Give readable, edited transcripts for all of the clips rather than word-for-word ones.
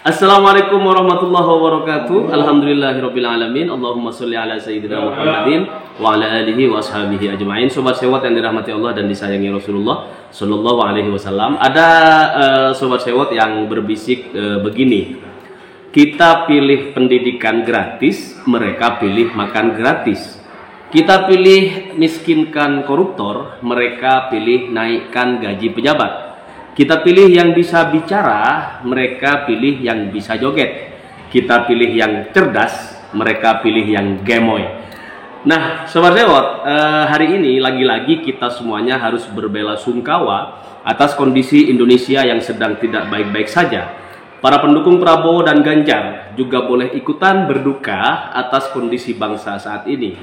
Assalamualaikum warahmatullahi wabarakatuh. Alhamdulillahirabbil alamin. Allahumma sholli ala sayyidina Muhammadin wa ala alihi wa ashabihi ajmain. Sobat sewot yang dirahmati Allah dan disayangi Rasulullah sallallahu alaihi wasallam. Ada sobat sewot yang berbisik begini. Kita pilih pendidikan gratis, mereka pilih makan gratis. Kita pilih miskinkan koruptor, mereka pilih naikkan gaji pejabat. Kita pilih yang bisa bicara, mereka pilih yang bisa joget. Kita pilih yang cerdas, mereka pilih yang gemoy. Nah, sobat sewot, hari ini lagi-lagi kita semuanya harus berbelasungkawa atas kondisi Indonesia yang sedang tidak baik-baik saja. Para pendukung Prabowo dan Ganjar juga boleh ikutan berduka atas kondisi bangsa saat ini.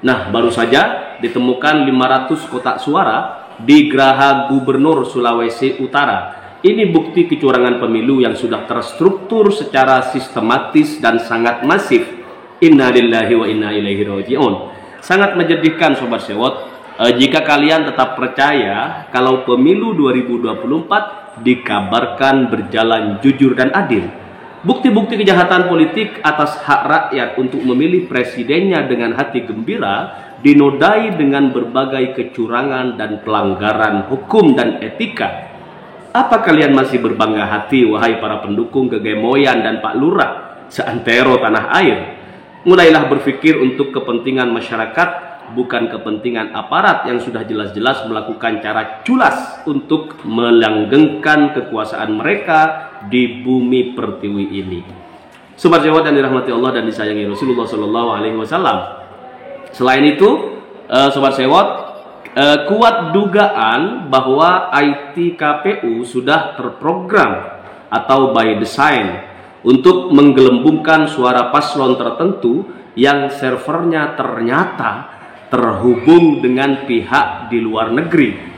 Nah, baru saja ditemukan 500 kotak suara di Geraha Gubernur Sulawesi Utara. Ini bukti kecurangan pemilu yang sudah terstruktur secara sistematis dan sangat masif. Inna lillahi wa inna ilaihi raji'un. Sangat menyedihkan sobat sewot jika kalian tetap percaya kalau pemilu 2024 dikabarkan berjalan jujur dan adil. Bukti-bukti kejahatan politik atas hak rakyat untuk memilih presidennya dengan hati gembira dinodai dengan berbagai kecurangan dan pelanggaran hukum dan etika. Apa kalian masih berbangga hati, wahai para pendukung kegemoyan dan Pak Lurah seantero tanah air? Mulailah berpikir untuk kepentingan masyarakat, bukan kepentingan aparat yang sudah jelas-jelas melakukan cara culas untuk melanggengkan kekuasaan mereka di bumi pertiwi ini. Sobat sewot yang dirahmati Allah dan disayangi Rasulullah Shallallahu Alaihi Wasallam. Selain itu, sobat sewot, kuat dugaan bahwa IT KPU sudah terprogram atau by design untuk menggelembungkan suara paslon tertentu yang servernya ternyata terhubung dengan pihak di luar negeri.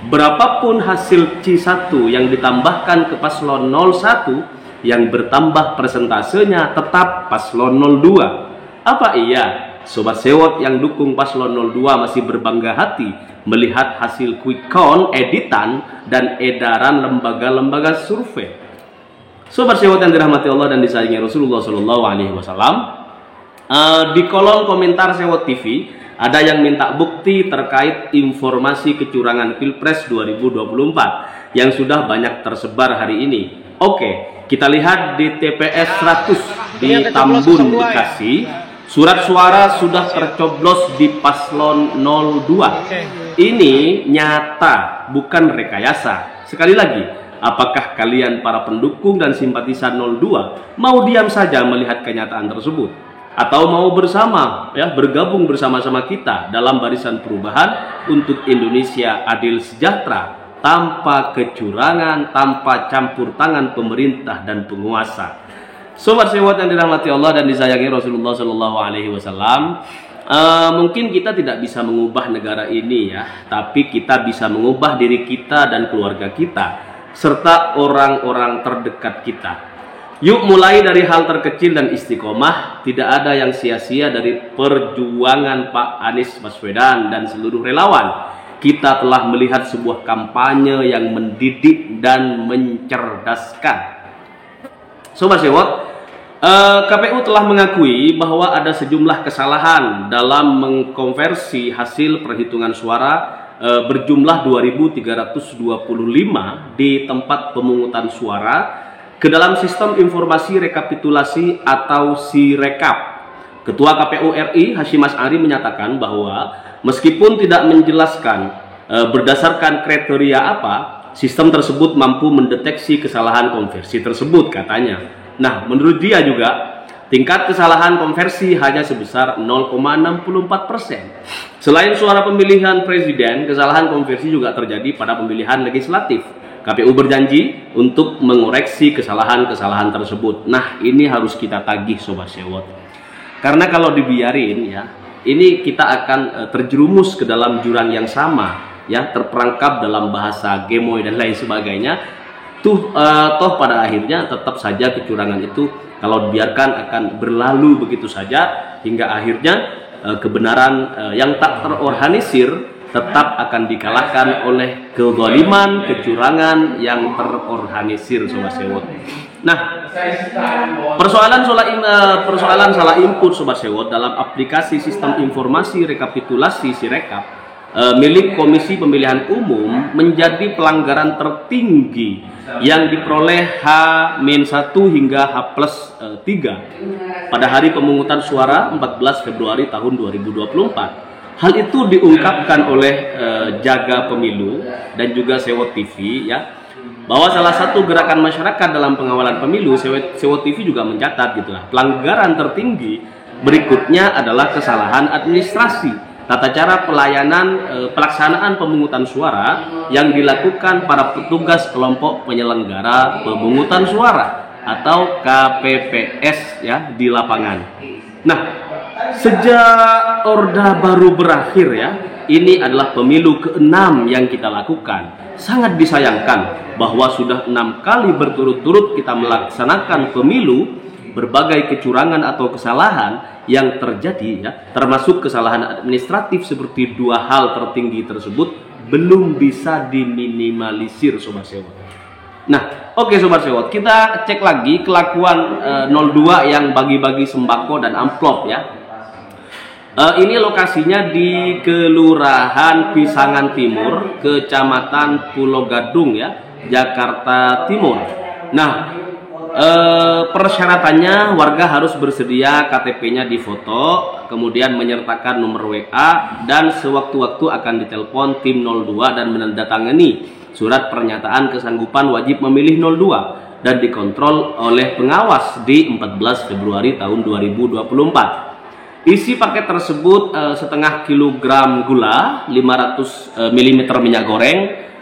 Berapapun hasil C1 yang ditambahkan ke paslon 01, yang bertambah persentasenya tetap paslon 02. Apa iya sobat sewot yang dukung paslon 02 masih berbangga hati melihat hasil quick count editan dan edaran lembaga-lembaga survei? Sobat sewot yang dirahmati Allah dan disayangi Rasulullah Shallallahu Alaihi Wasallam, di kolom komentar Sewot TV ada yang minta bukti terkait informasi kecurangan Pilpres 2024 yang sudah banyak tersebar hari ini. Oke, kita lihat di TPS 100 di Tambun, Bekasi. Surat suara sudah tercoblos di paslon 02. Ini nyata, bukan rekayasa. Sekali lagi, apakah kalian para pendukung dan simpatisan 02 mau diam saja melihat kenyataan tersebut? Atau mau bersama, bergabung bersama-sama kita dalam barisan perubahan untuk Indonesia adil sejahtera, tanpa kecurangan, tanpa campur tangan pemerintah dan penguasa? Sobat sewot yang dirahmati Allah dan disayangi Rasulullah Shallallahu Alaihi Wasallam, mungkin kita tidak bisa mengubah negara ini tapi kita bisa mengubah diri kita dan keluarga kita serta orang-orang terdekat kita. Yuk mulai dari hal terkecil dan istiqomah. Tidak ada yang sia-sia dari perjuangan Pak Anies Baswedan dan seluruh relawan. Kita telah melihat sebuah kampanye yang mendidik dan mencerdaskan. Sobat sewot, KPU telah mengakui bahwa ada sejumlah kesalahan dalam mengkonversi hasil perhitungan suara berjumlah 2.325 di tempat pemungutan suara ke dalam sistem informasi rekapitulasi atau SIREKAP. Ketua KPU RI Hasyim Asy'ari menyatakan bahwa meskipun tidak menjelaskan berdasarkan kriteria apa, sistem tersebut mampu mendeteksi kesalahan konversi tersebut, katanya. Nah, menurut dia juga tingkat kesalahan konversi hanya sebesar 0,64%. Selain suara pemilihan presiden, kesalahan konversi juga terjadi pada pemilihan legislatif. KPU berjanji untuk mengoreksi kesalahan-kesalahan tersebut. Nah, ini harus kita tagih sobat sewot. Karena kalau dibiarin ini kita akan terjerumus ke dalam jurang yang sama, terperangkap dalam bahasa gemoy dan lain sebagainya. Toh pada akhirnya tetap saja kecurangan itu kalau dibiarkan akan berlalu begitu saja hingga akhirnya kebenaran yang tak terorganisir tetap akan dikalahkan oleh kezaliman, kecurangan yang terorganisir sobat sewot. Nah, persoalan salah input Sobat Sewot dalam aplikasi sistem informasi rekapitulasi Sirekap milik Komisi Pemilihan Umum menjadi pelanggaran tertinggi yang diperoleh H-1 hingga H+3 pada hari pemungutan suara 14 Februari tahun 2024. Hal itu diungkapkan oleh Jaga Pemilu dan juga Sewot TV, ya, bahwa salah satu gerakan masyarakat dalam pengawalan pemilu. Sewot TV juga mencatat gitulah, pelanggaran tertinggi berikutnya adalah kesalahan administrasi tata cara pelaksanaan pemungutan suara yang dilakukan para petugas kelompok penyelenggara pemungutan suara atau KPPS, ya, di lapangan. Nah, sejak Orde Baru berakhir, ya, ini adalah pemilu ke-6 yang kita lakukan. Sangat disayangkan bahwa sudah 6 kali berturut-turut kita melaksanakan pemilu, berbagai kecurangan atau kesalahan yang terjadi, ya, termasuk kesalahan administratif seperti 2 hal tertinggi tersebut belum bisa diminimalisir Sobat Sewot. Nah, oke Sobat Sewot, kita cek lagi kelakuan 02 yang bagi-bagi sembako dan amplop, ya. Ini lokasinya di Kelurahan Pisangan Timur, Kecamatan Pulau Gadung, ya, Jakarta Timur. Nah, persyaratannya warga harus bersedia KTP-nya difoto, kemudian menyertakan nomor WA, dan sewaktu-waktu akan ditelepon tim 02 dan menandatangani surat pernyataan kesanggupan wajib memilih 02 dan dikontrol oleh pengawas di 14 Februari tahun 2024. Isi paket tersebut setengah kilogram gula, 500 ml minyak goreng,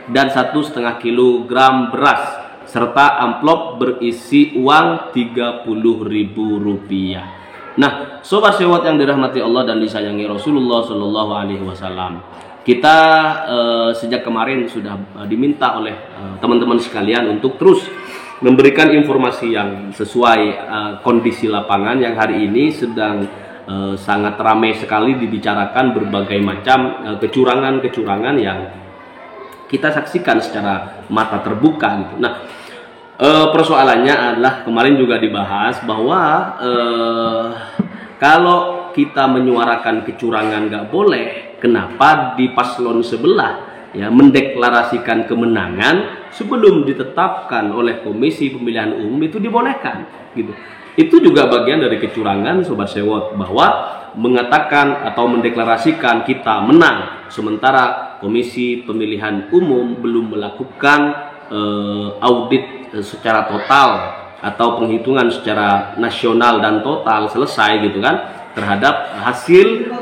dan 1,5 kilogram beras, serta amplop berisi uang Rp30.000. Nah, Sobat Sewot yang dirahmati Allah dan disayangi Rasulullah Shallallahu Alaihi Wasallam, kita sejak kemarin sudah diminta oleh teman-teman sekalian untuk terus memberikan informasi yang sesuai kondisi lapangan yang hari ini sedang sangat ramai sekali dibicarakan berbagai macam kecurangan-kecurangan yang kita saksikan secara mata terbuka gitu. Nah, persoalannya adalah kemarin juga dibahas bahwa kalau kita menyuarakan kecurangan nggak boleh, kenapa di paslon sebelah, ya, mendeklarasikan kemenangan sebelum ditetapkan oleh Komisi Pemilihan Umum itu dibolehkan gitu. Itu juga bagian dari kecurangan Sobat Sewot, bahwa mengatakan atau mendeklarasikan kita menang sementara Komisi Pemilihan Umum belum melakukan audit secara total atau penghitungan secara nasional dan total selesai gitu kan terhadap hasil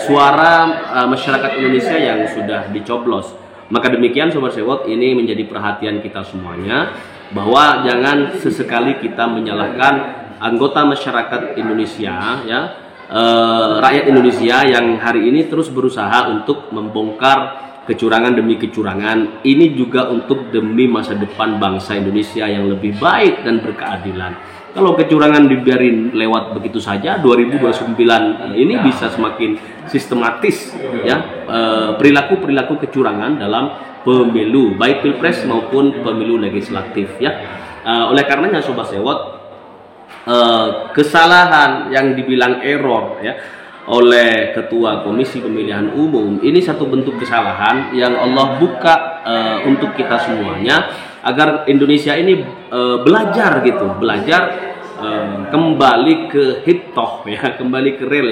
suara masyarakat Indonesia yang sudah dicoblos. Maka demikian Sobat Sewot, ini menjadi perhatian kita semuanya bahwa jangan sesekali kita menyalahkan anggota masyarakat Indonesia, ya, rakyat Indonesia yang hari ini terus berusaha untuk membongkar kecurangan demi kecurangan. Ini juga untuk demi masa depan bangsa Indonesia yang lebih baik dan berkeadilan. Kalau kecurangan dibiarin lewat begitu saja, 2029 ini bisa semakin sistematis, ya, perilaku-perilaku kecurangan dalam pemilu, baik pilpres maupun pemilu legislatif, ya. Oleh karenanya Sobat Sewot, kesalahan yang dibilang error, ya, oleh Ketua Komisi Pemilihan Umum ini satu bentuk kesalahan yang Allah buka untuk kita semuanya agar Indonesia ini belajar gitu, kembali ke hitoh, ya, kembali ke rel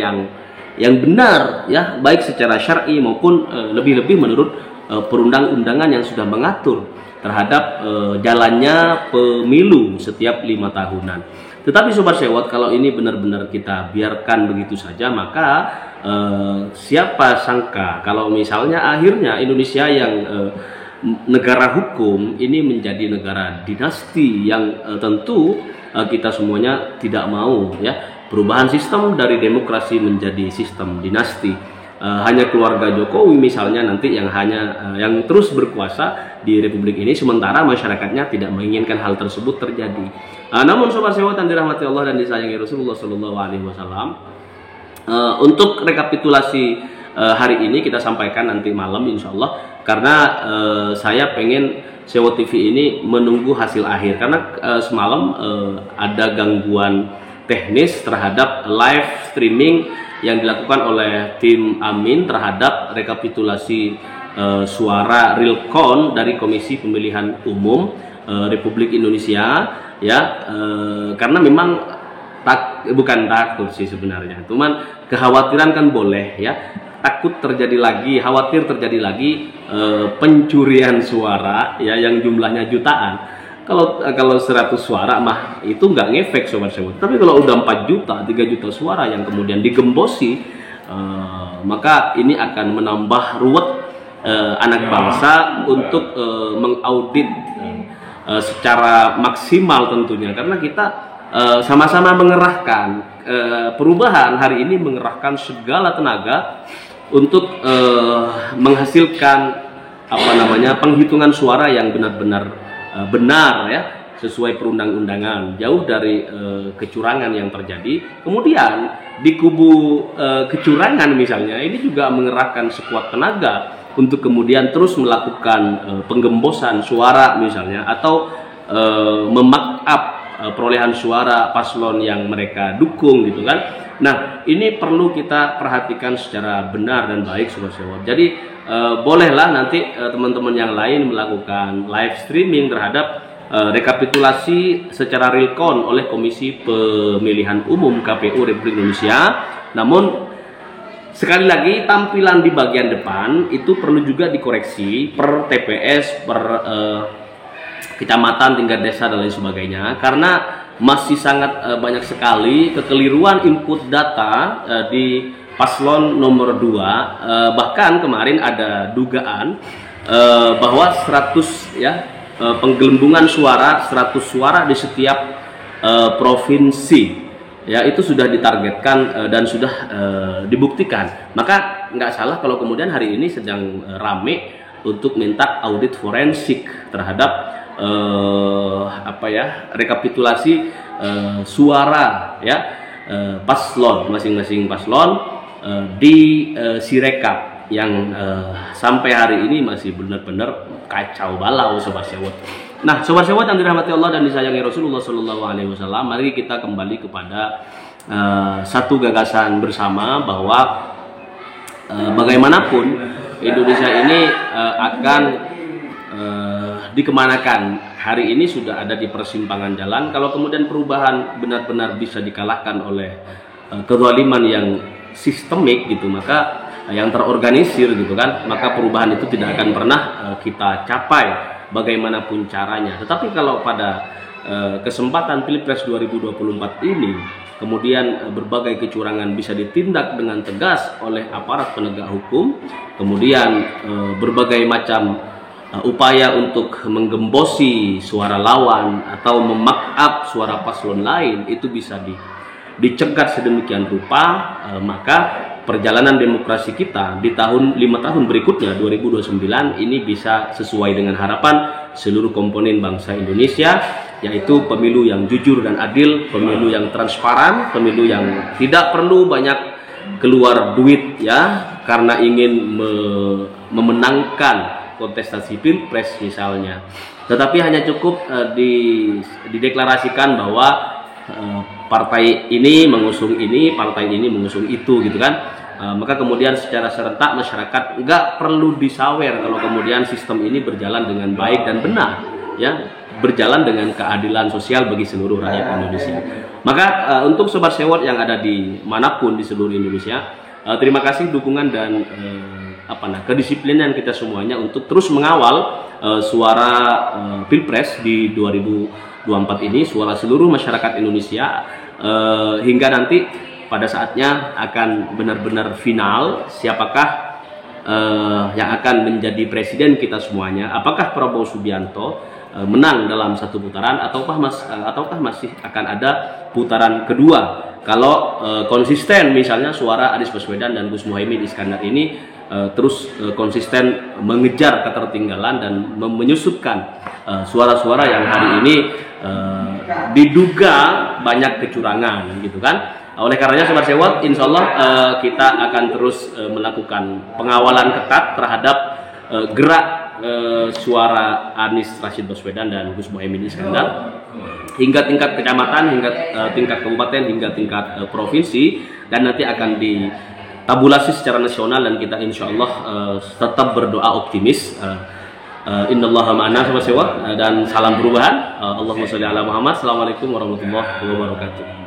yang benar, ya, baik secara syar'i maupun lebih-lebih menurut perundang-undangan yang sudah mengatur terhadap jalannya pemilu setiap 5 tahunan. Tetapi Sobat Sewot, kalau ini benar-benar kita biarkan begitu saja, maka siapa sangka kalau misalnya akhirnya Indonesia yang negara hukum ini menjadi negara dinasti yang tentu kita semuanya tidak mau, ya, perubahan sistem dari demokrasi menjadi sistem dinasti. Hanya keluarga Jokowi misalnya nanti yang terus berkuasa di Republik ini, sementara masyarakatnya tidak menginginkan hal tersebut terjadi. Namun Sobat Sewot yang dirahmati Allah dan disayangi Rasulullah Shallallahu Alaihi Wasallam, untuk rekapitulasi hari ini kita sampaikan nanti malam insya Allah, karena saya pengen Sewo TV ini menunggu hasil akhir karena semalam ada gangguan teknis terhadap live streaming yang dilakukan oleh tim Amin terhadap rekapitulasi suara real count dari Komisi Pemilihan Umum Republik Indonesia, ya, karena memang bukan takut sih sebenarnya, cuman kekhawatiran kan boleh, ya, takut terjadi lagi, khawatir terjadi lagi pencurian suara, ya, yang jumlahnya jutaan. Kalau 100 suara mah itu nggak ngefek sobat-sobat. Tapi kalau udah 4 juta, 3 juta suara yang kemudian digembosi, maka ini akan menambah ruwet anak bangsa untuk mengaudit secara maksimal tentunya, karena kita sama-sama mengerahkan perubahan hari ini, mengerahkan segala tenaga untuk menghasilkan penghitungan suara yang benar-benar benar, ya, sesuai perundang-undangan, jauh dari kecurangan yang terjadi. Kemudian di kubu kecurangan misalnya ini juga mengerahkan sekuat tenaga untuk kemudian terus melakukan penggembosan suara misalnya, atau memarkup perolehan suara paslon yang mereka dukung gitu kan. Nah, ini perlu kita perhatikan secara benar dan baik sobat-sobat. Jadi bolehlah nanti teman-teman yang lain melakukan live streaming terhadap rekapitulasi secara real count oleh Komisi Pemilihan Umum KPU Republik Indonesia. Namun sekali lagi, tampilan di bagian depan itu perlu juga dikoreksi per TPS, per kecamatan, tingkat desa dan lain sebagainya, karena masih sangat banyak sekali kekeliruan input data di paslon nomor 2. Bahkan kemarin ada dugaan bahwa 100, ya, penggelembungan suara, 100 suara di setiap provinsi, ya, itu sudah ditargetkan dan sudah dibuktikan. Maka nggak salah kalau kemudian hari ini sedang rame untuk minta audit forensik terhadap rekapitulasi suara, ya, paslon, masing-masing paslon di Sirekap yang sampai hari ini masih benar-benar kacau balau sobat sewot. Nah, sobat sewot yang dirahmati Allah dan disayangi Rasulullah Shallallahu Alaihi Wasallam, mari kita kembali kepada satu gagasan bersama bahwa bagaimanapun Indonesia ini akan dikemanakan. Hari ini sudah ada di persimpangan jalan. Kalau kemudian perubahan benar-benar bisa dikalahkan oleh kezaliman yang sistemik gitu, maka yang terorganisir gitu kan, maka perubahan itu tidak akan pernah kita capai bagaimanapun caranya. Tetapi kalau pada kesempatan Pilpres 2024 ini kemudian berbagai kecurangan bisa ditindak dengan tegas oleh aparat penegak hukum, kemudian berbagai macam upaya untuk menggembosi suara lawan atau memarkup suara paslon lain itu bisa dicegat sedemikian rupa, maka perjalanan demokrasi kita di 5 tahun berikutnya 2029 ini bisa sesuai dengan harapan seluruh komponen bangsa Indonesia, yaitu pemilu yang jujur dan adil, pemilu yang transparan, pemilu yang tidak perlu banyak keluar duit, ya, karena ingin memenangkan kontestasi Pilpres misalnya, tetapi hanya cukup dideklarasikan bahwa partai ini mengusung ini, partai ini mengusung itu gitu kan. Maka kemudian secara serentak masyarakat nggak perlu disawer kalau kemudian sistem ini berjalan dengan baik dan benar, ya, berjalan dengan keadilan sosial bagi seluruh rakyat Indonesia. Maka untuk sobat sewot yang ada di manapun di seluruh Indonesia, terima kasih dukungan dan kedisiplinan kita semuanya untuk terus mengawal suara Pilpres di 2024 ini, suara seluruh masyarakat Indonesia, hingga nanti pada saatnya akan benar-benar final siapakah yang akan menjadi presiden kita semuanya. Apakah Prabowo Subianto menang dalam satu putaran ataukah masih akan ada putaran kedua. Kalau konsisten misalnya suara Anies Baswedan dan Gus Muhaimin Iskandar ini terus konsisten mengejar ketertinggalan dan menyusupkan suara-suara yang hari ini diduga banyak kecurangan gitu kan. Oleh karenanya sobat sewot, insya Allah kita akan terus melakukan pengawalan ketat terhadap gerak suara Anies Rashid Baswedan dan Gus Muhaimin Iskandar hingga tingkat kecamatan, hingga tingkat kabupaten, hingga tingkat provinsi, dan nanti akan ditabulasi secara nasional, dan kita insya Allah tetap berdoa optimis. Innallaha ma'ana dan salam perubahan. Allahumma sholli ala Muhammad. Assalamualaikum warahmatullahi wabarakatuh.